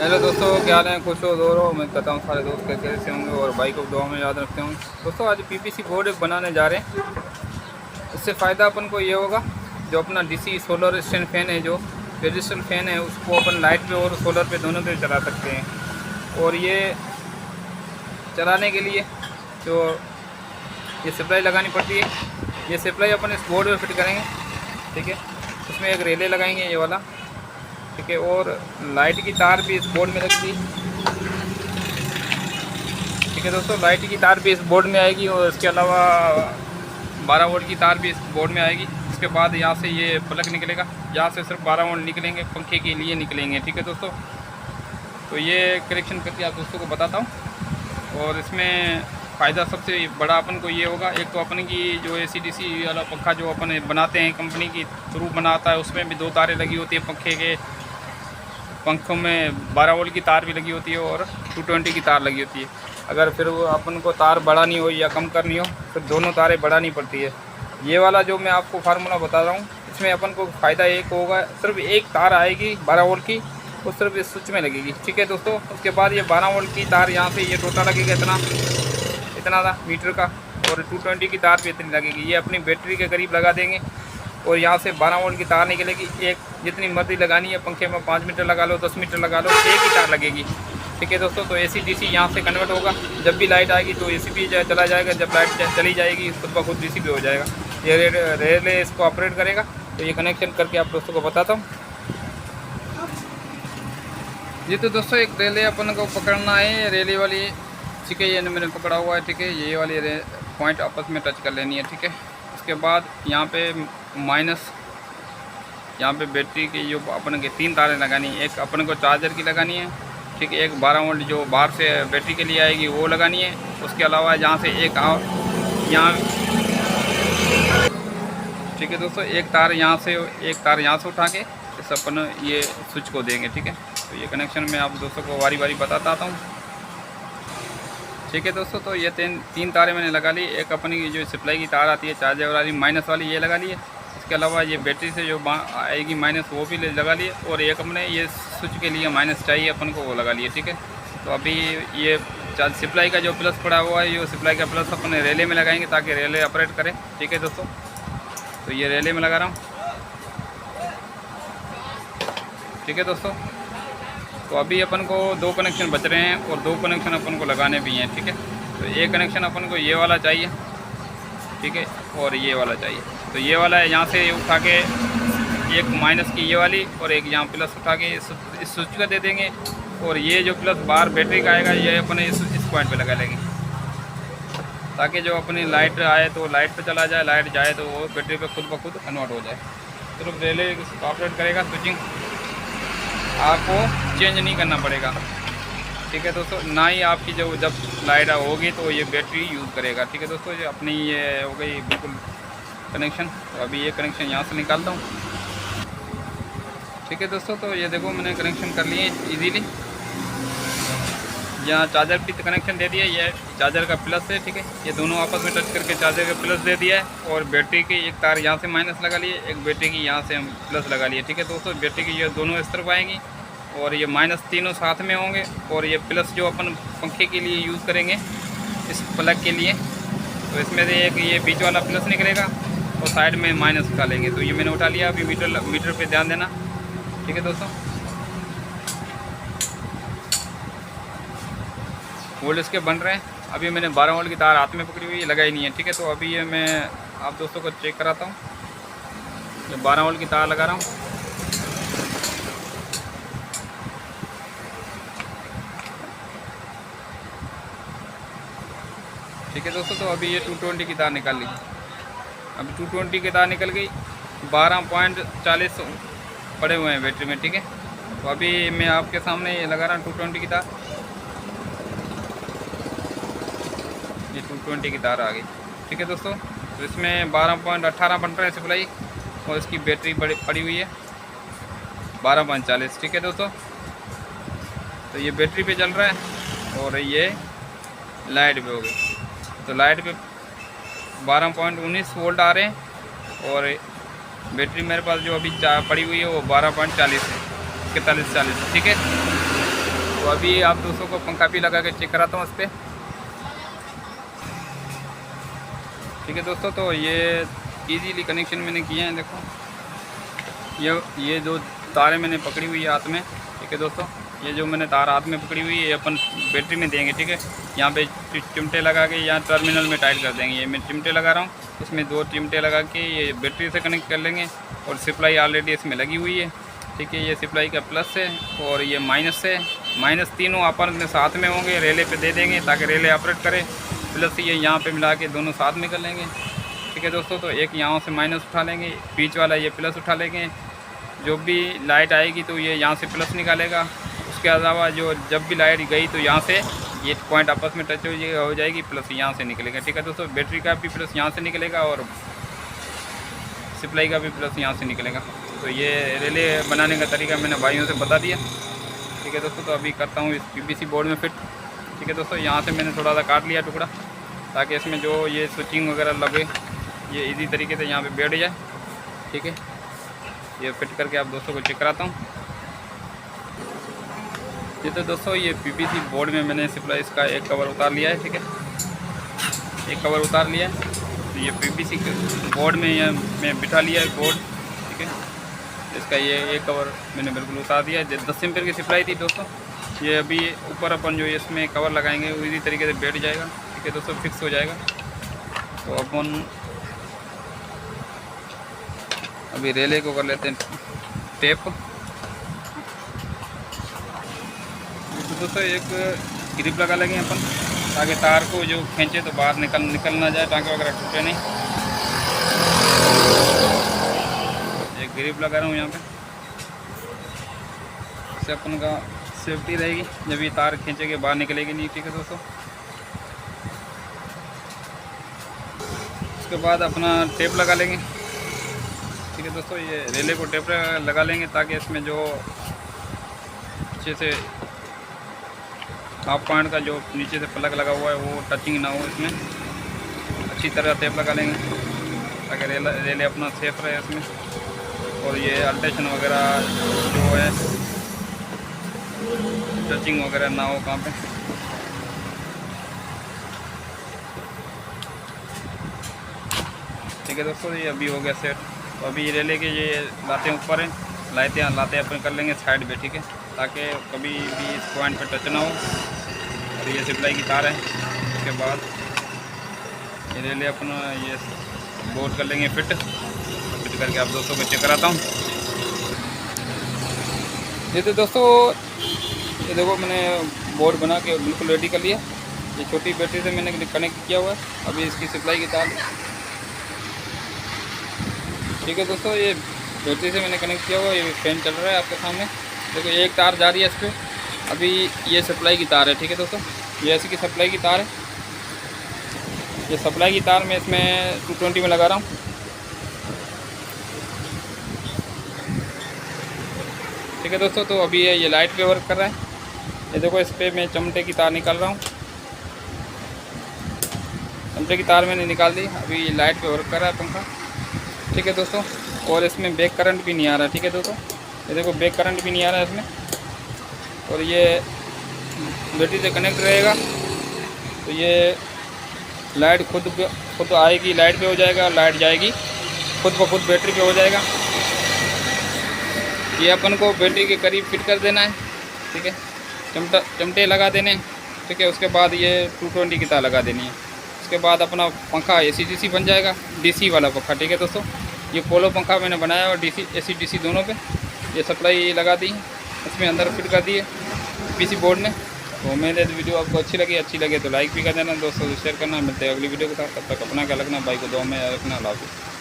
Hello दोस्तों, क्या हाल है? खुश हो दो रहो। मैं कहता हूँ सारे दोस्त कैसे से होंगे और भाई को दुआ में याद रखते होंगे। दोस्तों, आज पीपीसी बोर्ड बनाने जा रहे हैं। इससे फ़ायदा अपन को ये होगा, जो अपना डीसी सोलर स्टैंड फ़ैन है, जो पेडिस्टल फ़ैन है, उसको अपन लाइट पे और सोलर पे दोनों पे चला सकते हैं। और ये चलाने के लिए जो ये सप्लाई लगानी पड़ती है, ये सप्लाई अपन इस बोर्ड में फिट करेंगे। ठीक है, उसमें एक रेले लगाएंगे ये वाला। ठीक है, और लाइट की तार भी इस बोर्ड में लगेगी। ठीक है दोस्तों, लाइट की तार भी इस बोर्ड में आएगी और इसके अलावा 12 वोल्ट की तार भी इस बोर्ड में आएगी। उसके बाद यहाँ से ये प्लग निकलेगा, यहाँ से सिर्फ 12 वोल्ट निकलेंगे, पंखे के लिए निकलेंगे। ठीक है दोस्तों, तो ये कनेक्शन करके आप दोस्तों को बताता हूँ। और इसमें फ़ायदा सबसे बड़ा अपन को ये होगा, एक तो अपन की जो AC/DC वाला पंखा जो अपन बनाते हैं, कंपनी की थ्रू बनाता है, उसमें भी 2 तारें लगी होती है पंखे के। पंखों में 12 वोल्ट की तार भी लगी होती है और 220 की तार लगी होती है। अगर फिर वो अपन को तार बढ़ानी हो या कम करनी हो, फिर दोनों तारें बढ़ानी पड़ती है। ये वाला जो मैं आपको फार्मूला बता रहा हूँ, इसमें अपन को फ़ायदा एक होगा, सिर्फ एक तार आएगी 12 वोल्ट की, वो सिर्फ इस स्विच में लगेगी। ठीक है दोस्तों, उसके बाद ये 12 वोल्ट की तार यहाँ से ये टोटा लगेगा इतना था मीटर का, और 220 की तार भी इतनी लगेगी। ये अपनी बैटरी के करीब लगा देंगे और यहाँ से 12 वोल्ट की तार निकलेगी। एक जितनी मर्जी लगानी है, पंखे में 5 मीटर लगा लो, 10 मीटर लगा लो, एक ही तार लगेगी। ठीक है दोस्तों, तो AC/DC यहाँ से कन्वर्ट होगा। जब भी लाइट आएगी तो AC भी चला जाएगा, जब लाइट चली जाएगी खुद ब खुद DC भी हो जाएगा। ये रेले इसको ऑपरेट करेगा। तो ये कनेक्शन करके आप दोस्तों को बताता हूँ। जी तो दोस्तों, एक रेले अपन को पकड़ना है, रेले वाली। ठीक है, ये मैंने पकड़ा हुआ है। ठीक है, ये वाली पॉइंट आपस में टच कर लेनी है। ठीक है, उसके बाद यहाँ पे माइनस, यहाँ पे बैटरी की जो अपन के 3 तारें लगानी है। एक अपन को चार्जर की लगानी है। ठीक है, एक 12 वोल्ट जो बाहर से बैटरी के लिए आएगी वो लगानी है। उसके अलावा यहाँ से एक यहाँ, ठीक है दोस्तों, एक तार यहाँ से उठा के इस अपन ये स्विच को देंगे। ठीक है, तो ये कनेक्शन मैं आप दोस्तों को बारी बारी बताता आता हूँ। ठीक है दोस्तों, तो ये तीन तारें मैंने लगा ली। एक अपनी की जो सप्लाई की तार आती है चार्जर वाली माइनस वाली, ये लगा ली है। इसके अलावा ये बैटरी से जो आएगी माइनस, वो भी लगा लिए। और एक अपने ये स्विच के लिए माइनस चाहिए अपन को, वो लगा लिए। ठीक है, तो अभी ये सप्लाई का जो प्लस पड़ा हुआ है, ये सप्लाई का प्लस अपने रेले में लगाएंगे ताकि रेले ऑपरेट करें। ठीक है दोस्तों, तो ये रेले में लगा रहा हूँ। ठीक है दोस्तों, तो अभी अपन को 2 कनेक्शन बच रहे हैं और 2 कनेक्शन अपन को लगाने भी हैं। ठीक है, तो एक कनेक्शन अपन को ये वाला चाहिए। ठीक है, और ये वाला चाहिए। तो ये वाला है, यहाँ से उठा के एक माइनस की ये वाली और एक यहाँ प्लस उठा के इस स्विच का दे देंगे। और ये जो प्लस बाहर बैटरी का आएगा, ये अपने इस पॉइंट पे लगा लेंगे, ताकि जो अपनी लाइट आए तो लाइट पे चला जाए, लाइट जाए तो वो बैटरी पे खुद ब खुद कन्वर्ट हो जाए। सिर्फ रेले ऑपरेट करेगा, स्विचिंग आपको चेंज नहीं करना पड़ेगा। ठीक है दोस्तों, ना ही आपकी जब लाइट होगी तो ये बैटरी यूज़ करेगा। ठीक है दोस्तों, ये अपनी ये हो गई बिल्कुल कनेक्शन। तो अभी ये कनेक्शन यहाँ से निकालता हूँ। ठीक है दोस्तों, तो ये देखो मैंने कनेक्शन कर लिए इजीली। यहाँ चार्जर भी कनेक्शन दे दिया, ये चार्जर का प्लस है। ठीक है, ये दोनों आपस में टच करके चार्जर का प्लस दे दिया है। और बैटरी की एक तार यहाँ से माइनस लगा लिए, एक बैटरी की यहाँ से प्लस लगा लिए। ठीक है दोस्तों, बैटरी की ये दोनों इस तरफ आएंगी और ये माइनस तीनों साथ में होंगे। और ये प्लस जो अपन पंखे के लिए यूज़ करेंगे इस प्लग के लिए, तो इसमें से एक ये बीच वाला प्लस निकलेगा और साइड में माइनस उठा लेंगे। तो ये मैंने उठा लिया। अभी मीटर पे ध्यान देना। ठीक है दोस्तों, वोल्ट इसके बन रहे हैं। अभी मैंने 12 वोल्ट की तार हाथ में पकड़ी हुई, लगाई नहीं है। ठीक है, तो अभी ये मैं आप दोस्तों को चेक कराता हूँ। ये 12 वोल्ट की तार लगा रहा हूँ। ठीक है दोस्तों, तो अभी ये 220 की तार निकाल ली। अभी 220 की तार निकल गई। 12.40 पड़े हुए हैं बैटरी में। ठीक है, तो अभी मैं आपके सामने ये लगा रहा हूँ 220 की तार। ये 220 की तार आ गई। ठीक है दोस्तों, तो इसमें 12.18 बन रहा है सप्लाई और इसकी बैटरी पड़ी हुई है 12.40। ठीक है दोस्तों, तो ये बैटरी पे चल रहा है और ये लाइट पे हो गई। तो लाइट पे 12.19 वोल्ट आ रहे हैं और बैटरी मेरे पास जो अभी पड़ी हुई है वो 12.40 है, 41-40। ठीक है, तो अभी आप दोस्तों को पंखा भी लगा के चेक कराता हूँ इस पर। ठीक है दोस्तों, तो ये इजीली कनेक्शन मैंने किए हैं। देखो ये जो तारें मैंने पकड़ी हुई है हाथ में, ठीक है दोस्तों, ये जो मैंने तार हाथ में पकड़ी हुई है ये अपन बैटरी में देंगे। ठीक है, यहाँ पे चिमटे लगा के यहाँ टर्मिनल में टाइट कर देंगे। ये मैं चिमटे लगा रहा हूँ, इसमें 2 चिमटे लगा के ये बैटरी से कनेक्ट कर लेंगे। और सप्लाई ऑलरेडी इसमें लगी हुई है। ठीक है, ये सप्लाई का प्लस है और ये माइनस है। माइनस तीनों अपन अपने साथ में होंगे, रेले पे दे देंगे ताकि रेले ऑपरेट करे। प्लस ये यहाँ पे मिला के दोनों साथ में कर लेंगे। ठीक है दोस्तों, तो एक यहाँ से माइनस उठा लेंगे, बीच वाला ये प्लस उठा लेंगे। जो भी लाइट आएगी तो ये यहाँ से प्लस निकालेगा। उसके अलावा जो जब भी लाइट गई तो यहाँ से ये पॉइंट आपस में टच हो जाएगी, प्लस यहाँ से निकलेगा। ठीक है दोस्तों, बैटरी का भी प्लस यहाँ से निकलेगा और सप्लाई का भी प्लस यहाँ से निकलेगा। तो ये रिले बनाने का तरीका मैंने भाइयों से बता दिया। ठीक है दोस्तों, तो अभी करता हूँ इस पीवीसी बोर्ड में फिट। ठीक है दोस्तों, यहाँ से मैंने थोड़ा सा काट लिया टुकड़ा ताकि इसमें जो ये स्विचिंग वगैरह लगे ये इजी तरीके से यहाँ पे बैठ जाए। ठीक है, ये फिट करके आप दोस्तों को चेक कराता हूँ। ये तो दोस्तों ये पीवीसी बोर्ड में मैंने सप्लाई इसका एक कवर उतार लिया है। ठीक है, एक कवर उतार लिया है। तो ये पीवीसी बोर्ड में ये मैं बिठा लिया है बोर्ड। ठीक है, इसका ये एक कवर मैंने बिल्कुल उतार दिया है। 10 एम्पीयर की सप्लाई थी दोस्तों। ये अभी ऊपर अपन जो इसमें कवर लगाएंगे वो इसी तरीके से बैठ जाएगा। ठीक है दोस्तों, फिक्स हो जाएगा। तो अपन अभी रेले को कर लेते हैं टेप। तो दोस्तों एक ग्रिप लगा लेंगे अपन ताकि तार को जो खींचे तो बाहर निकल ना जाए, टांके वगैरह टूटे नहीं। एक ग्रिप लगा रहा हूँ यहाँ पे, इससे अपन का सेफ्टी रहेगी, जब ये तार खींचेंगे बाहर निकलेगी नहीं। ठीक है दोस्तों, उसके बाद अपना टेप लगा लेंगे। ठीक है दोस्तों, ये रेले को टेप लगा लेंगे ताकि इसमें जो अच्छे से हाफ पॉइंट का जो नीचे से प्लग लगा हुआ है वो टचिंग ना हो, इसमें अच्छी तरह टेप लगा लेंगे ताकि रेले अपना सेफ रहे इसमें। और ये अल्ट्रेशन वगैरह जो है टचिंग वगैरह ना हो कहाँ पे। ठीक है दोस्तों, ये अभी हो गया सेट। तो अभी रेले के ये लाते ऊपर हैं, लाते अपन कर लेंगे साइड पे। ठीक है, ताकि कभी भी इस पॉइंट पे टच ना हो। और ये सप्लाई की तार है। उसके बाद ये रेले अपना ये बोर्ड कर लेंगे फिट करके आप दोस्तों को चेक कराता हूँ। ये तो दोस्तों ये देखो मैंने बोर्ड बना के बिल्कुल रेडी कर लिया। ये छोटी बैटरी से मैंने कनेक्ट किया हुआ है। अभी इसकी सप्लाई की तार, ठीक है दोस्तों, ये बैटरी से मैंने कनेक्ट किया हुआ है। ये फैन चल रहा है आपके सामने, देखो एक तार जा रही है इस पर। अभी ये सप्लाई की तार है। ठीक है दोस्तों, ये ऐसी की सप्लाई की तार है। ये सप्लाई की तार मैं इसमें 220 में लगा रहा हूँ। ठीक है दोस्तों, तो अभी ये लाइट पे वर्क कर रहा है। ये देखो इस पर मैं चमटे की तार निकाल रहा हूँ। चमटे की तार मैंने निकाल दी। अभी लाइट पे वर्क कर रहा है पंखा। ठीक है दोस्तों, और इसमें बैक करंट भी नहीं आ रहा है। ठीक है दोस्तों, ये देखो बैक करंट भी नहीं आ रहा है इसमें। और ये बैटरी से कनेक्ट रहेगा तो ये लाइट खुद आएगी, लाइट पे हो जाएगा, लाइट जाएगी खुद ब खुद बैटरी पे हो जाएगा। ये अपन को बैटरी के करीब फिट कर देना है। ठीक है, चमटे लगा देने। ठीक है, उसके बाद ये 220 की तार लगा देनी है। उसके बाद अपना पंखा AC/DC बन जाएगा, DC वाला पंखा। ठीक है दोस्तों, ये पोलो पंखा मैंने बनाया और AC/DC दोनों पे ये सप्लाई लगा दी, इसमें अंदर फिट कर दिए पीसी बोर्ड में। तो मेरे वीडियो आपको अच्छी लगे तो लाइक भी कर देना, दोस्तों से शेयर करना। मिलते हैं अगली वीडियो के साथ, तब तक अपना क्या रखना, भाई को दुआ में रखना। अल्लाह हाफ़िज़।